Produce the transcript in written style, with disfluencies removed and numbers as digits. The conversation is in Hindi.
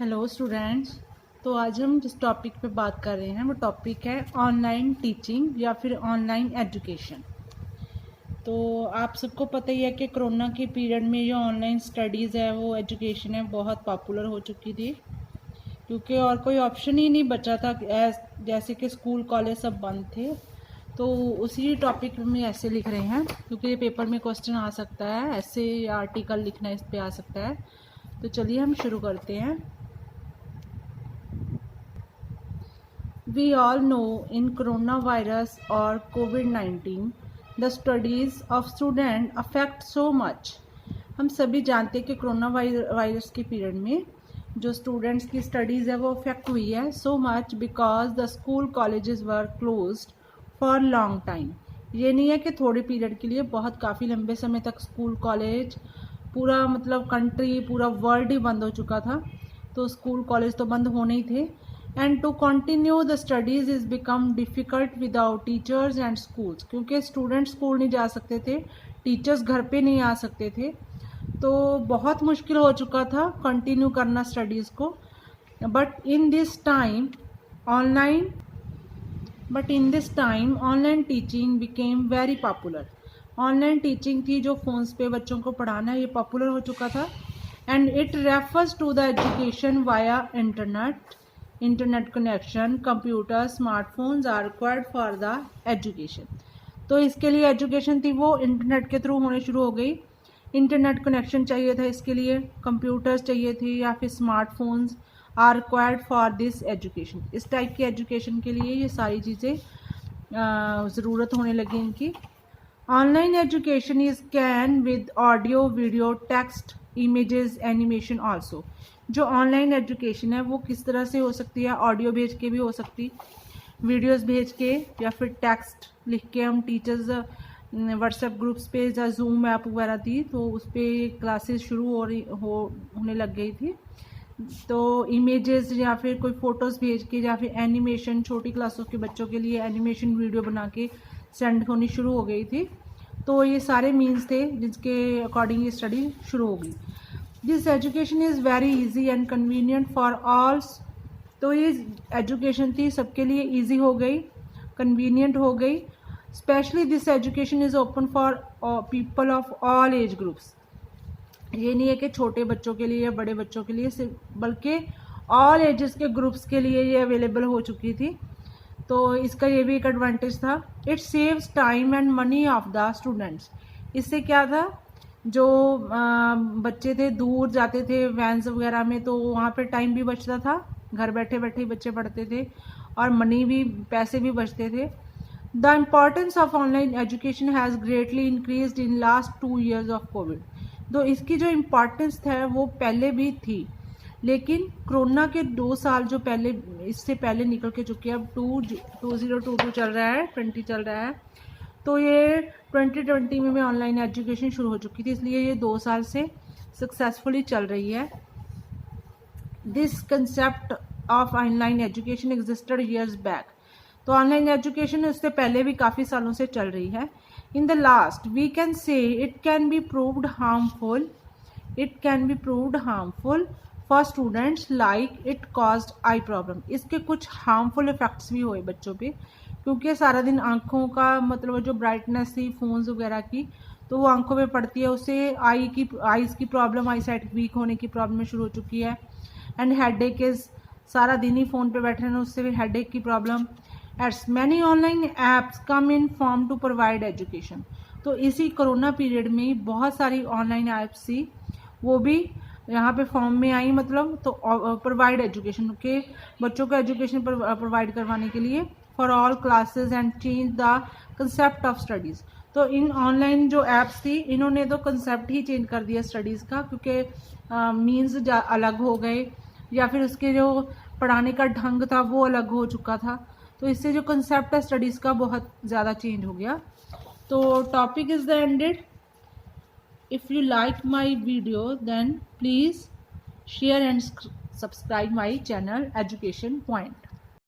Hello students. तो आज हम जिस टॉपिक पे बात कर रहे हैं वो टॉपिक है ऑनलाइन टीचिंग या फिर ऑनलाइन एजुकेशन। तो आप सबको पता ही है कि कोरोना के पीरियड में जो ऑनलाइन स्टडीज़ है वो एजुकेशन है बहुत पॉपुलर हो चुकी थी, क्योंकि और कोई ऑप्शन ही नहीं बचा था। जैसे कि स्कूल कॉलेज सब बंद थे। तो उसी टॉपिक में ऐसे लिख रहे हैं, क्योंकि ये पेपर में क्वेश्चन आ सकता है, ऐसे या आर्टिकल लिखना इस पे आ सकता है। तो चलिए हम शुरू करते हैं। We all know in coronavirus or COVID-19, the studies of student affect so much. हम सभी जानते हैं कि कोरोना वायरस के पीरियड में जो स्टूडेंट्स की स्टडीज़ है वो अफेक्ट हुई है so much because the school colleges were closed for long time. ये नहीं है कि थोड़े पीरियड के लिए, बहुत काफ़ी लंबे समय तक स्कूल कॉलेज पूरा मतलब कंट्री पूरा वर्ल्ड ही बंद हो चुका था। तो स्कूल कॉलेज तो बंद होने ही थे। And to continue the studies is become difficult without teachers and schools, क्योंकि स्टूडेंट स्कूल नहीं जा सकते थे, टीचर्स घर पे नहीं आ सकते थे। तो बहुत मुश्किल हो चुका था कंटिन्यू करना स्टडीज़ को। But in this time online teaching became very popular. Online teaching थी जो फ़ोन्स पे बच्चों को पढ़ाना है, ये पॉपुलर हो चुका था। And it refers to the education via internet connection, computer, smartphones are required for the education. तो इसके लिए एजुकेशन थी वो इंटरनेट के थ्रू होने शुरू हो गई। इंटरनेट कनेक्शन चाहिए था, इसके लिए कंप्यूटर्स चाहिए थी या फिर smartphones are required for this education. इस टाइप की एजुकेशन के लिए ये सारी चीज़ें ज़रूरत होने लगी इनकी। Online education is can with audio, video, text, images, animation also. जो ऑनलाइन एजुकेशन है वो किस तरह से हो सकती है? ऑडियो भेज के भी हो सकती, वीडियोस भेज के, या फिर टेक्स्ट लिख के हम टीचर्स व्हाट्सएप ग्रुप्स पे या जूम ऐप वगैरह थी तो उस पर क्लासेस शुरू होने लग गई थी। तो इमेजेस या फिर कोई फ़ोटोज़ भेज के या फिर एनिमेशन, छोटी क्लासों के बच्चों के लिए एनिमेशन वीडियो बना के सेंड होनी शुरू हो गई थी। तो ये सारे मीन्स थे जिसके अकॉर्डिंग ये स्टडी शुरू हो गई। This education is very easy and convenient for all. तो ये एजुकेशन थी सबके लिए इजी हो गई, कन्वीनियंट हो गई। Specially this education is open for people of all age groups. ये नहीं है कि छोटे बच्चों के लिए या बड़े बच्चों के लिए सिर्फ, बल्कि ऑल एजेस के ग्रुप्स के लिए ये अवेलेबल हो चुकी थी। तो इसका ये भी एक एडवांटेज था। It saves time and money of the students. इससे क्या था, जो बच्चे थे दूर जाते थे वैन्स वगैरह में, तो वहाँ पे टाइम भी बचता था, घर बैठे बैठे ही बच्चे पढ़ते थे और मनी भी, पैसे भी बचते थे। The importance of online education has greatly increased in last 2 years of Covid. तो इसकी जो इम्पॉर्टेंस है वो पहले भी थी, लेकिन कोरोना के 2 साल जो पहले, इससे पहले निकल के चुके हैं। अब 2022 चल रहा है, 20 चल रहा है, तो ये 2020 में ऑनलाइन एजुकेशन शुरू हो चुकी थी, इसलिए ये 2 साल से सक्सेसफुली चल रही है। This concept of online education existed years back. तो ऑनलाइन एजुकेशन उससे पहले भी काफ़ी सालों से चल रही है। In the last we can say it can be proved harmful for students, like it caused eye problem. इसके कुछ हार्मफुल इफेक्ट्स भी हुए बच्चों पे, क्योंकि सारा दिन आँखों का मतलब जो ब्राइटनेस थी फ़ोन्स वगैरह की, तो वो आँखों पे पड़ती है, उससे आईज़ की प्रॉब्लम, आई साइट वीक होने की प्रॉब्लम शुरू हो चुकी है। एंड हेडेक इज़, सारा दिन ही फ़ोन पे बैठे रहना, उससे भी हेडेक की problem. It's many online apps come in form to provide education. तो इसी कोरोना पीरियड में बहुत सारी ऑनलाइन ऐप्स थी, वो भी यहाँ पे फॉर्म में आई, मतलब तो प्रोवाइड एजुकेशन के, बच्चों को एजुकेशन प्रोवाइड करवाने के लिए for all classes and change the concept of studies. तो इन ऑनलाइन जो ऐप्स थी इन्होंने तो कंसेप्ट ही चेंज कर दिया स्टडीज़ का, क्योंकि मीन्स अलग हो गए या फिर उसके जो पढ़ाने का ढंग था वो अलग हो चुका था। तो इससे जो कंसेप्ट है स्टडीज़ का बहुत ज़्यादा चेंज हो गया। तो topic is the ended. If you like my video, then please share and subscribe my channel Education Point.